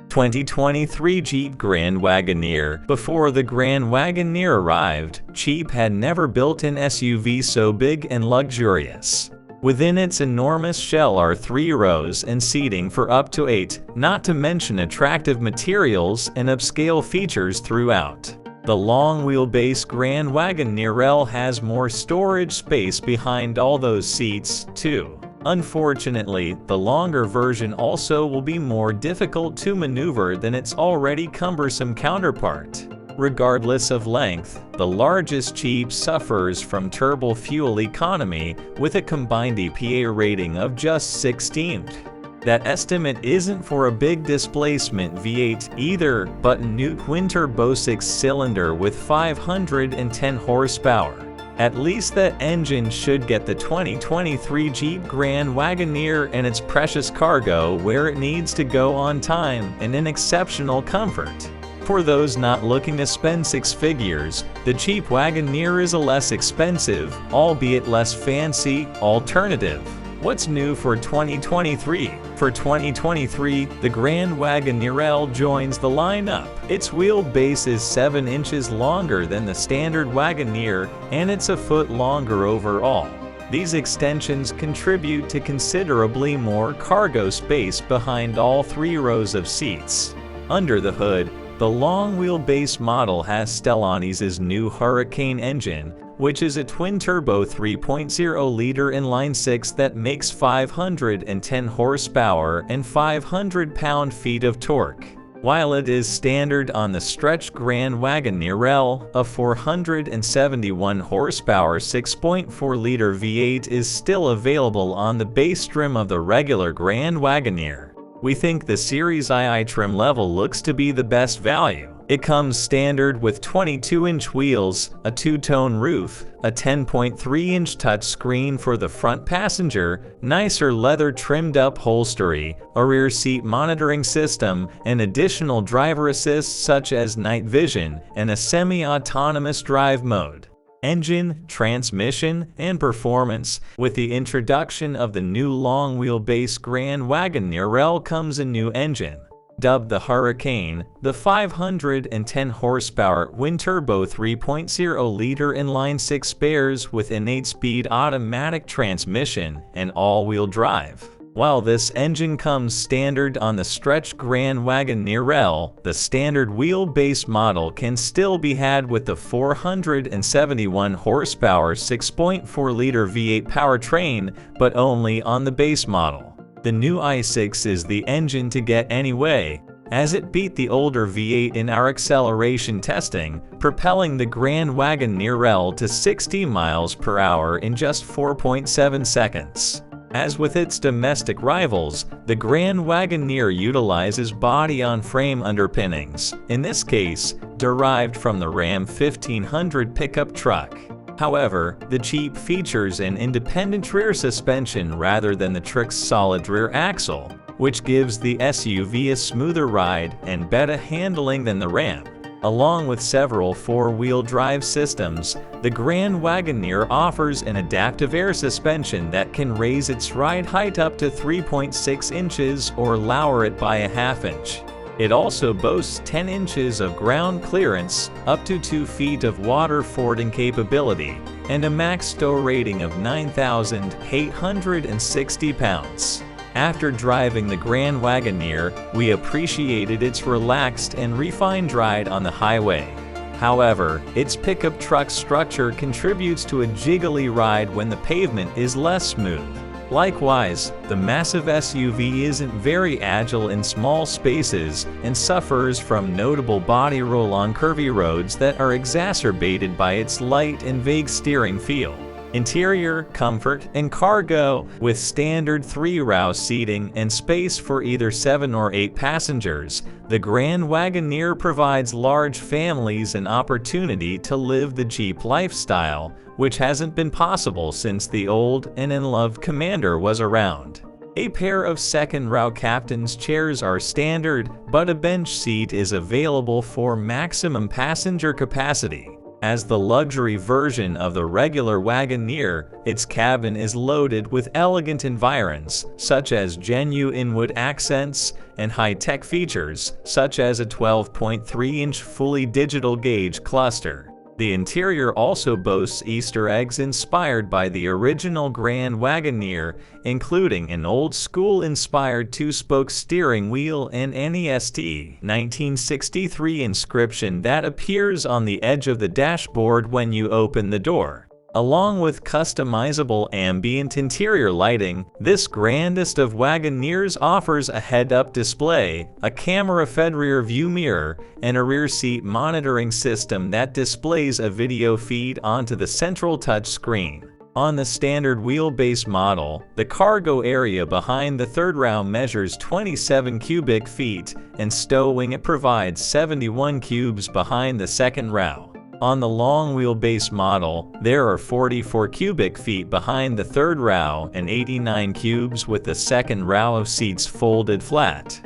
2023 Jeep Grand Wagoneer. Before the Grand Wagoneer arrived, Jeep had never built an SUV so big and luxurious. Within its enormous shell are 3 rows and seating for up to 8, not to mention attractive materials and upscale features throughout. The long-wheelbase Grand Wagoneer L has more storage space behind all those seats, too. Unfortunately, the longer version also will be more difficult to maneuver than its already cumbersome counterpart. Regardless of length, the largest Jeep suffers from turbo fuel economy with a combined EPA rating of just 16th. That estimate isn't for a big displacement V8 either, but a new twin-turbo 6-cylinder with 510 horsepower. At least that engine should get the 2023 Jeep Grand Wagoneer and its precious cargo where it needs to go on time and in exceptional comfort. For those not looking to spend 6 figures, the Jeep Wagoneer is a less expensive, albeit less fancy, alternative. What's new for 2023? For 2023, the Grand Wagoneer L joins the lineup. Its wheelbase is 7 inches longer than the standard Wagoneer, and it's a foot longer overall. These extensions contribute to considerably more cargo space behind all 3 rows of seats. Under the hood, the long-wheelbase model has Stellantis's new Hurricane engine, which is a twin-turbo 3.0-liter inline-6 that makes 510 horsepower and 500 pound-feet of torque. While it is standard on the stretched Grand Wagoneer L, a 471 horsepower 6.4-liter V8 is still available on the base trim of the regular Grand Wagoneer. We think the Series II trim level looks to be the best value. It comes standard with 22-inch wheels, a 2-tone roof, a 10.3-inch touchscreen for the front passenger, nicer leather trimmed upholstery, a rear seat monitoring system, and additional driver assists such as night vision, and a semi-autonomous drive mode. Engine, transmission, and performance. With the introduction of the new long-wheelbase Grand Wagoneer L comes a new engine. Dubbed the Hurricane, the 510 horsepower twin-turbo 3.0-liter inline-6 pairs with an 8-speed automatic transmission and all-wheel drive. While this engine comes standard on the stretched Grand Wagoneer L, the standard wheelbase model can still be had with the 471 horsepower 6.4-liter V8 powertrain, but only on the base model. The new i6 is the engine to get anyway, as it beat the older V8 in our acceleration testing, propelling the Grand Wagoneer L to 60 miles per hour in just 4.7 seconds. As with its domestic rivals, the Grand Wagoneer utilizes body-on-frame underpinnings, in this case, derived from the Ram 1500 pickup truck. However, the Jeep features an independent rear suspension rather than the truck's solid rear axle, which gives the SUV a smoother ride and better handling than the Ram. Along with several 4-wheel drive systems, the Grand Wagoneer offers an adaptive air suspension that can raise its ride height up to 3.6 inches or lower it by a ½ inch. It also boasts 10 inches of ground clearance, up to 2 feet of water fording capability, and a max tow rating of 9,860 pounds. After driving the Grand Wagoneer, we appreciated its relaxed and refined ride on the highway. However, its pickup truck structure contributes to a jiggly ride when the pavement is less smooth. Likewise, the massive SUV isn't very agile in small spaces and suffers from notable body roll on curvy roads that are exacerbated by its light and vague steering feel. Interior, comfort, and cargo. With standard 3-row seating and space for either 7 or 8 passengers, the Grand Wagoneer provides large families an opportunity to live the Jeep lifestyle, which hasn't been possible since the old and in-loved Commander was around. A pair of second-row captain's chairs are standard, but a bench seat is available for maximum passenger capacity. As the luxury version of the regular Wagoneer, its cabin is loaded with elegant environs, such as genuine wood accents, and high-tech features, such as a 12.3-inch fully digital gauge cluster. The interior also boasts Easter eggs inspired by the original Grand Wagoneer, including an old-school-inspired two-spoke steering wheel and NEST 1963 inscription that appears on the edge of the dashboard when you open the door. Along with customizable ambient interior lighting, this grandest of Wagoneers offers a head-up display, a camera-fed rear-view mirror, and a rear seat monitoring system that displays a video feed onto the central touchscreen. On the standard wheelbase model, the cargo area behind the third row measures 27 cubic feet, and stowing it provides 71 cubes behind the second row. On the long wheelbase model, there are 44 cubic feet behind the third row and 89 cubes with the second row of seats folded flat.